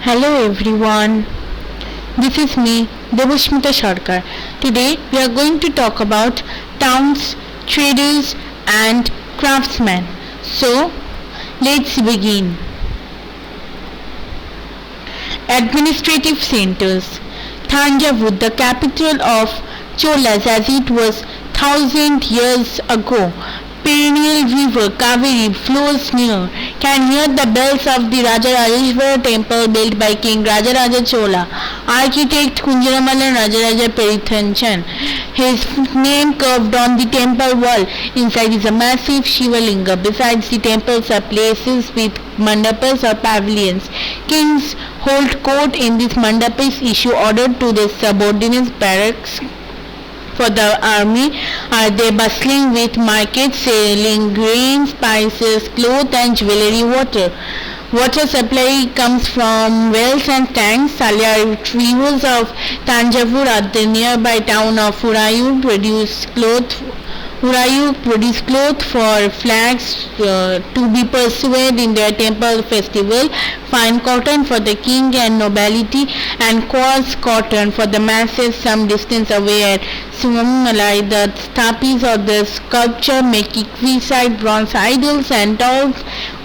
Hello everyone, this is me, Debushmita Sarkar. Today we are going to talk about towns, traders and craftsmen. So, let's begin. Administrative centers. Thanjavur, the capital of Cholas as it was 1000 years ago. Perennial river Kaveri flows near. Can hear the bells of the Rajarajeshwara temple built by King Rajaraja Chola. Architect Kunjaramalan Rajaraja Perithanchan. His name carved on the temple wall. Inside is a massive Shiva Linga. Besides the temples are places with mandapas or pavilions. Kings hold court in these mandapas, issue order to the subordinates barracks for the army. Are they bustling with markets selling grain, spices, cloth and jewelry, water supply comes from wells and tanks. Salya rivers of Thanjavur at the nearby town of Urayu produce cloth for flags to be pursued in their temple festival, fine cotton for the king and nobility, and coarse cotton for the masses some distance away at Sumamalai. The stapis of the sculpture make equisite bronze idols and tall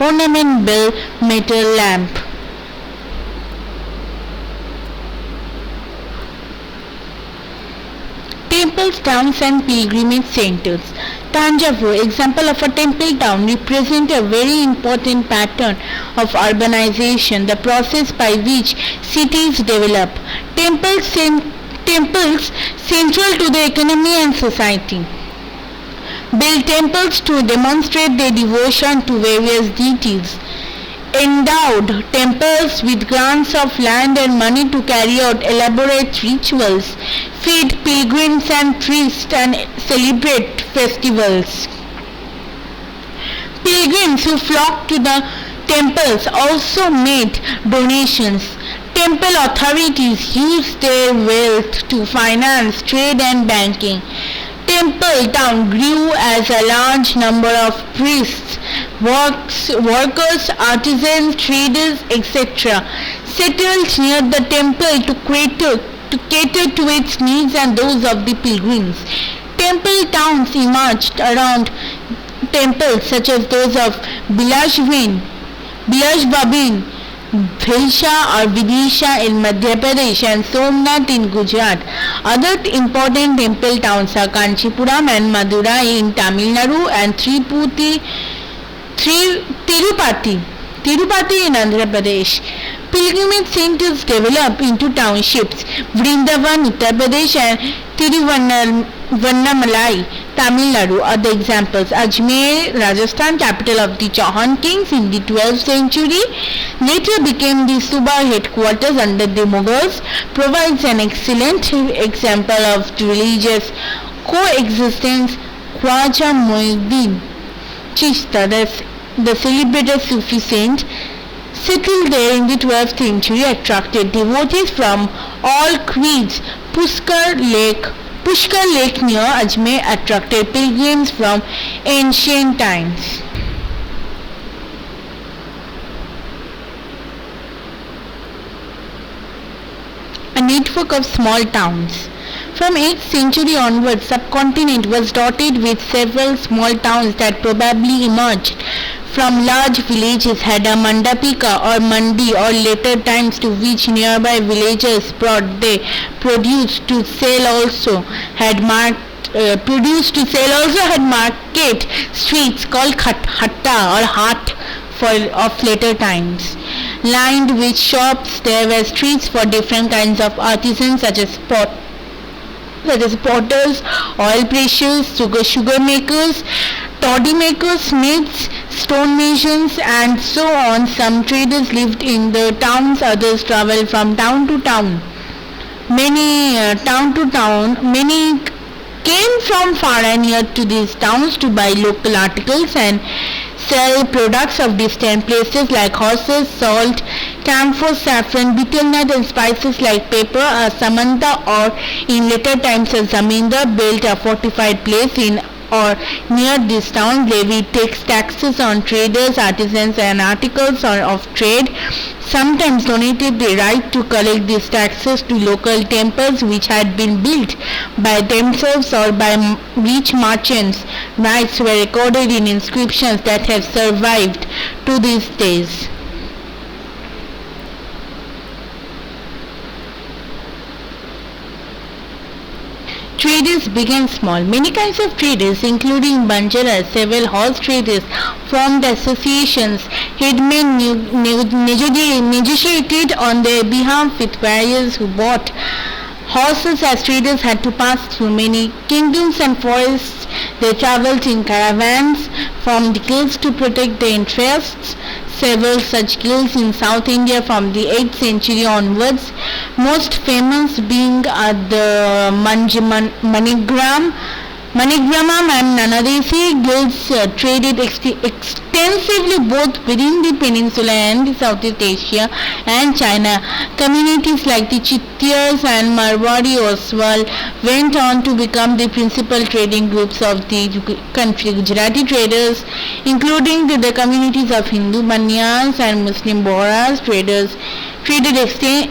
ornament bell metal lamp. Temples, towns and pilgrimage centers. Thanjavur, example of a temple town, represent a very important pattern of urbanization, the process by which cities develop. Temples central to the economy and society. Build temples to demonstrate their devotion to various deities. Endowed temples with grants of land and money to carry out elaborate rituals, feed pilgrims and priests and celebrate festivals. Pilgrims who flocked to the temples also made donations. Temple authorities used their wealth to finance trade and banking. Temple town grew as a large number of priests, workers, artisans, traders, etc. settled near the temple to cater to its needs and those of the pilgrims. Temple towns emerged around temples such as those of Bilashbin, Bhilsha or Vidisha in Madhya Pradesh and Somnath in Gujarat. Other important temple towns are Kanchipuram and Madurai in Tamil Nadu and Tirupati in Andhra Pradesh. Pilgrimage centers develop into townships. Vrindavan, Uttar Pradesh and Tiruvannamalai, Tamil Nadu are the examples. Ajmer, Rajasthan, capital of the Chauhan kings in the 12th century, later became the Suba headquarters under the Mughals, provides an excellent example of religious coexistence. Khwaja Muhyiddin Chishta, the celebrated Sufi saint, settled there in the 12th century, attracted devotees from all creeds. Pushkar Lake near Ajmer attracted pilgrims from ancient times. A network of small towns. From 8th century onwards, subcontinent was dotted with several small towns that probably emerged from large villages, had a mandapika or mandi or later times to which nearby villagers brought their produce to sell also had market streets called hatta or hat of later times. Lined with shops, there were streets for different kinds of artisans such as potters, oil pressers, sugar makers, toddy makers, smiths, stonemasons, and so on. Some traders lived in the towns, others travelled from town to town. Many came from far and near to these towns to buy local articles and sell products of distant places like horses, salt, camphor, saffron, betel nut and spices like pepper. A samanta or in later times a zamindar built a fortified place in or near this town levied taxes on traders, artisans, and articles of trade. Sometimes donated the right to collect these taxes to local temples which had been built by themselves or by rich merchants. Rights were recorded in inscriptions that have survived to these days. Traders began small. Many kinds of traders, including banjaras, several horse traders, formed associations. Headmen negotiated on their behalf with warriors who bought horses as traders had to pass through many kingdoms and forests. They travelled in caravans, formed guilds to protect their interests. Several such guilds in South India from the 8th century onwards, most famous being the Manigramam and Nanadesi guilds traded extensively both within the peninsula and Southeast Asia and China. Communities like the Chittiars and Marwari Oswal went on to become the principal trading groups of the country. Gujarati traders, including the communities of Hindu Banyas and Muslim Bohras traded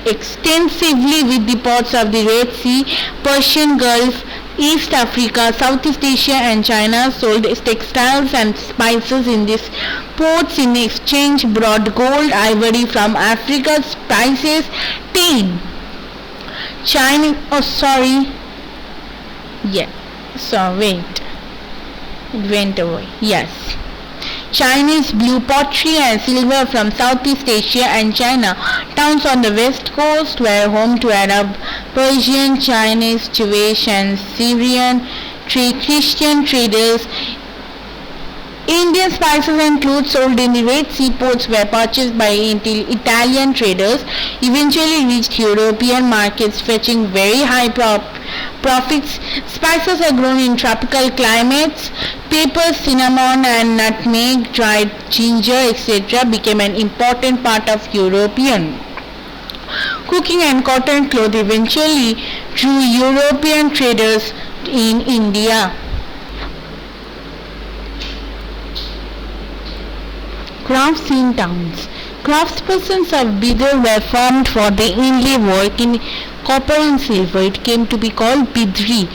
extensively with the ports of the Red Sea, Persian Gulf, East Africa, Southeast Asia and China, sold textiles and spices in these ports. In exchange brought gold, ivory from Africa, spices, tea. China, it went away. Yes. Chinese blue pottery and silver from Southeast Asia and China. Towns on the west coast were home to Arab, Persian, Chinese, Jewish and Syrian Christian traders. Indian spices and clothes sold in the Red Sea ports were purchased by Italian traders, eventually reached European markets fetching very high profits. Spices are grown in tropical climates. Pepper, cinnamon and nutmeg, dried ginger, etc. became an important part of European cooking, and cotton cloth eventually drew European traders in India. Crafts in towns. Craftspersons of Bidar were formed for the inlay work in copper and silver. It came to be called Bidri.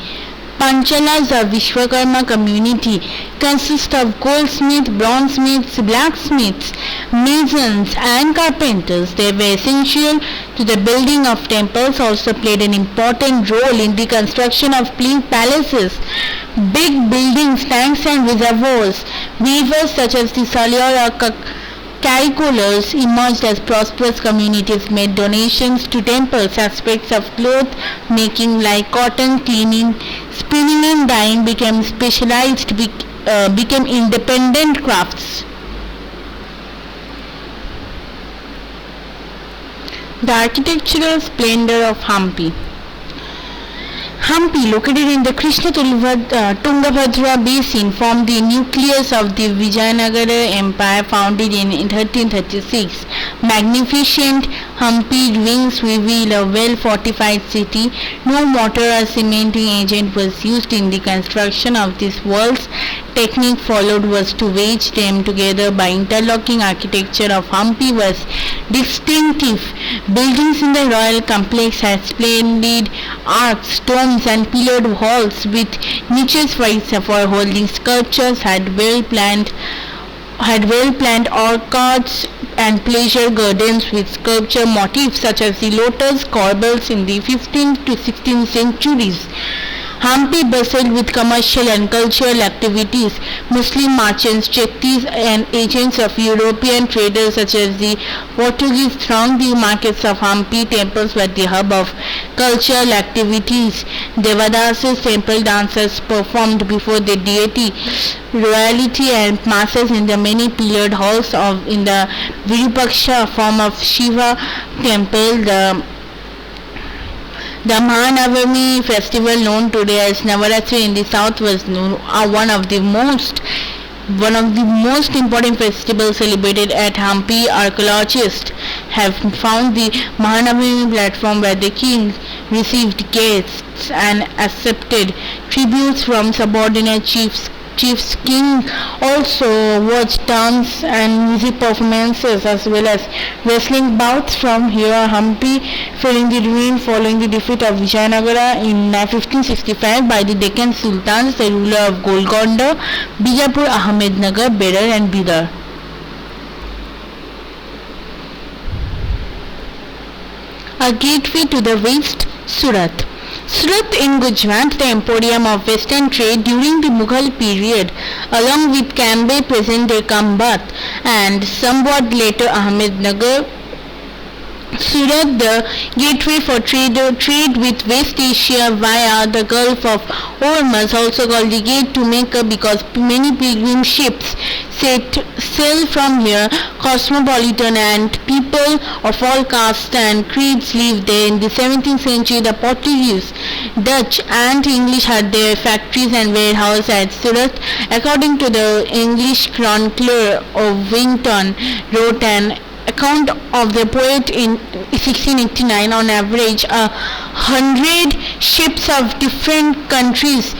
Panchalas of Vishwakarma community consist of goldsmiths, bronzesmiths, blacksmiths, masons and carpenters. They were essential to the building of temples, also played an important role in the construction of palaces, big buildings, tanks and reservoirs. Weavers such as the Salyar or Caricolors emerged as prosperous communities, made donations to temples. Aspects of cloth making like cotton, cleaning, spinning and dyeing became specialized, became independent crafts. The architectural splendor of Hampi. Hampi, located in the Krishna Tungabhadra basin, formed the nucleus of the Vijayanagara Empire, founded in 1336. Magnificent Hampi ruins reveal a well-fortified city. No mortar or cementing agent was used in the construction of these walls. Technique followed was to wedge them together by interlocking. Architecture of Hampi was distinctive. Buildings in the royal complex had splendid arcs, domes and pillared halls with niches for holding sculptures, had well-planned orchards and pleasure gardens with sculpture motifs such as the lotus corbels in the 15th to 16th centuries. Hampi bustled with commercial and cultural activities. Muslim merchants, chettis and agents of European traders such as the Portuguese thronged the markets of Hampi. Temples were the hub of cultural activities. Devadasis temple dancers performed before the deity, royalty and masses in the many pillared halls in the Virupaksha form of Shiva temple. The Mahanavami festival, known today as Navaratri in the south, was one of the most important festivals celebrated at Hampi. Archaeologists have found the Mahanavami platform where the king received guests and accepted tributes from subordinate chiefs. King also watched dance and music performances as well as wrestling bouts from here. Hampi fell in the ruin following the defeat of Vijayanagara in 1565 by the Deccan Sultans, the ruler of Golconda, Bijapur, Ahmednagar, Berar and Bidar. A gateway to the west, Surat. Surat in Gujarat, the emporium of western trade during the Mughal period, along with Cambay, present-day Kambat, and somewhat later Ahmednagar. Surat, the gateway for trade with West Asia via the Gulf of Hormuz, also called the gate to Mecca because many pilgrim ships sail from here. Cosmopolitan and people of all castes and creeds lived there. In the 17th century, the Portuguese, Dutch and English had their factories and warehouses at Surat. According to the English chronicler of Winton, wrote an account of the poet in 1689, on average 100 ships of different countries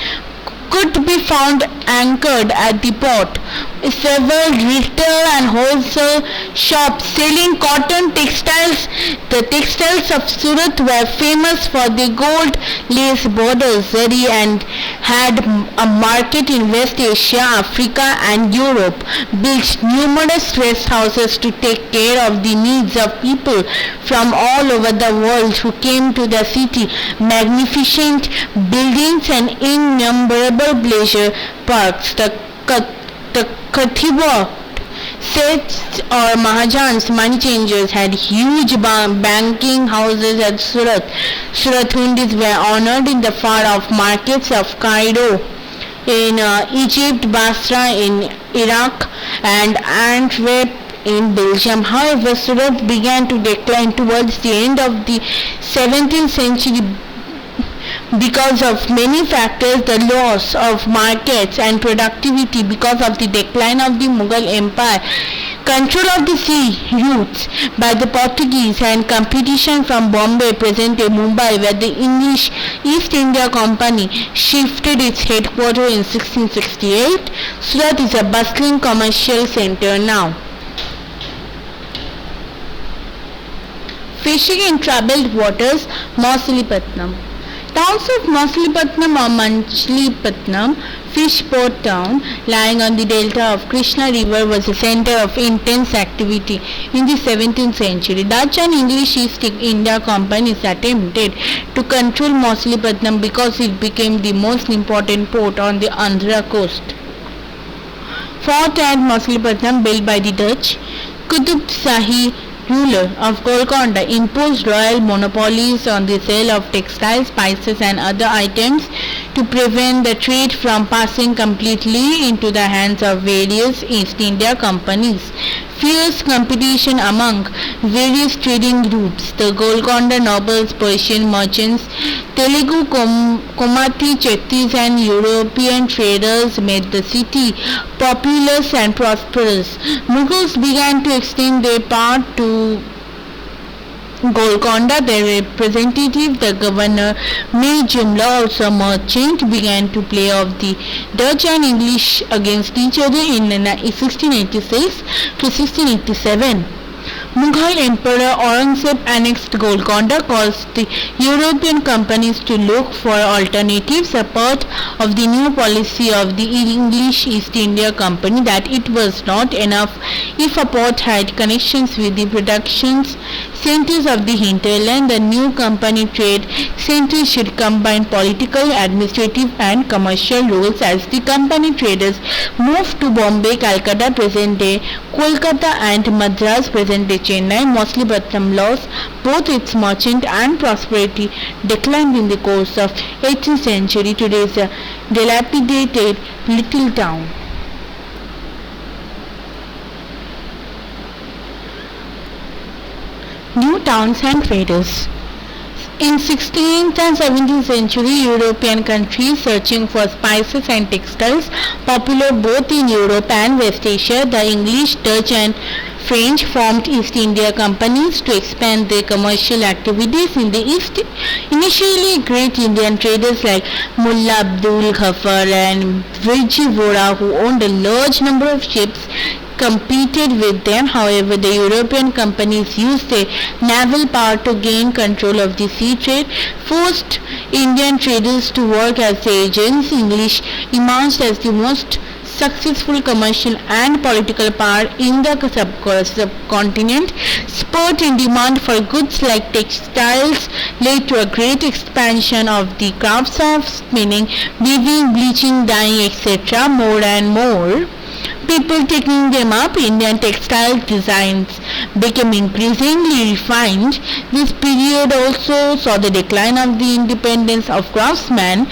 could be found anchored at the port. Several retail and wholesale shops selling cotton textiles. The textiles of Surat were famous for the gold lace borders, zari, and had a market in West Asia, Africa and Europe. Built numerous rest houses to take care of the needs of people from all over the world who came to the city. Magnificent buildings and innumerable leisure parks. The Kathiba Seths or Mahajans, money changers, had huge banking houses at Surat. Surathundis were honored in the far-off markets of Cairo in Egypt, Basra in Iraq, and Antwerp in Belgium. However, Surat began to decline towards the end of the 17th century because of many factors: the loss of markets and productivity because of the decline of the Mughal Empire, control of the sea routes by the Portuguese, and competition from Bombay, present-day Mumbai, where the English East India Company shifted its headquarters in 1668. Surat is a bustling commercial center now. Fishing in troubled waters, Mausulipatnam. Towns of Mausulipatnam or Manchilipatnam, fish port town, lying on the delta of Krishna River, was a center of intense activity in the 17th century. Dutch and English East India Companies attempted to control Mausulipatnam because it became the most important port on the Andhra coast. Fort at Mausulipatnam, built by the Dutch, Qutub Shahi, ruler of Golconda, imposed royal monopolies on the sale of textiles, spices and other items to prevent the trade from passing completely into the hands of various East India companies. Fierce competition among various trading groups, the Golconda nobles, Persian merchants, Telugu, Komati, Chettis and European traders made the city populous and prosperous. Mughals began to extend their power to Golconda. Their representative, the governor Mir Jumla, also a merchant, began to play off the Dutch and English against each other in 1686 to 1687. Mughal Emperor Aurangzeb annexed Golconda, caused the European companies to look for alternatives. A part of the new policy of the English East India Company that it was not enough if a port had connections with the production centers of the hinterland. The new company trade centers should combine political, administrative and commercial roles. As the company traders moved to Bombay, Calcutta, present-day Kolkata and Madras, present-day Chennai, Mausulipatnam lost both its merchant and prosperity declined in the course of 18th century. Today is a dilapidated little town. New towns and traders. In 16th and 17th century, European countries searching for spices and textiles, popular both in Europe and West Asia, the English, Dutch and French formed East India companies to expand their commercial activities in the East. Initially, great Indian traders like Mullah Abdul Ghaffar and Virji Vohra, who owned a large number of ships, competed with them. However, the European companies used their naval power to gain control of the sea trade, forced Indian traders to work as agents. English emerged as the most successful commercial and political power in the subcontinent. Spurt in demand for goods like textiles led to a great expansion of the crafts of spinning, weaving, bleaching, dyeing, etc. More and more people taking them up, Indian textile designs became increasingly refined. This period also saw the decline of the independence of craftsmen.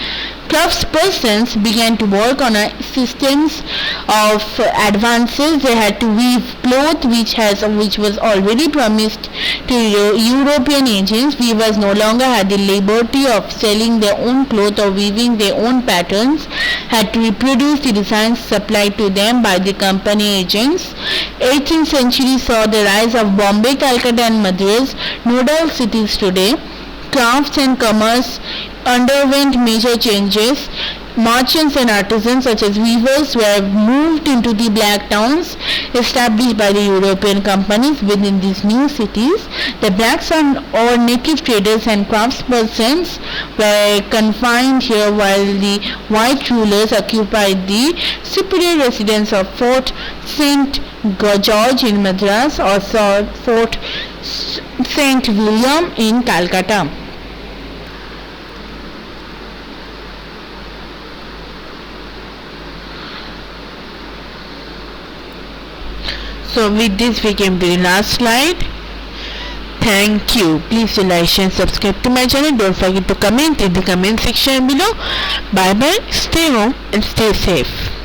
Craftspersons began to work on systems of advances. They had to weave cloth which was already promised to European agents. Weavers no longer had the liberty of selling their own cloth or weaving their own patterns, had to reproduce the designs supplied to them by the company agents. 18th century saw the rise of Bombay, Calcutta and Madras, nodal cities today. Crafts and commerce underwent major changes. Merchants and artisans such as weavers were moved into the black towns established by the European companies within these new cities. The blacks or native traders and craftspersons were confined here while the white rulers occupied the superior residence of Fort St. George in Madras or Fort St. William in Calcutta. So with this we came to the last slide. Thank you. Please do like, share and subscribe to my channel. Don't forget to comment in the comment section below. Bye bye. Stay home and stay safe.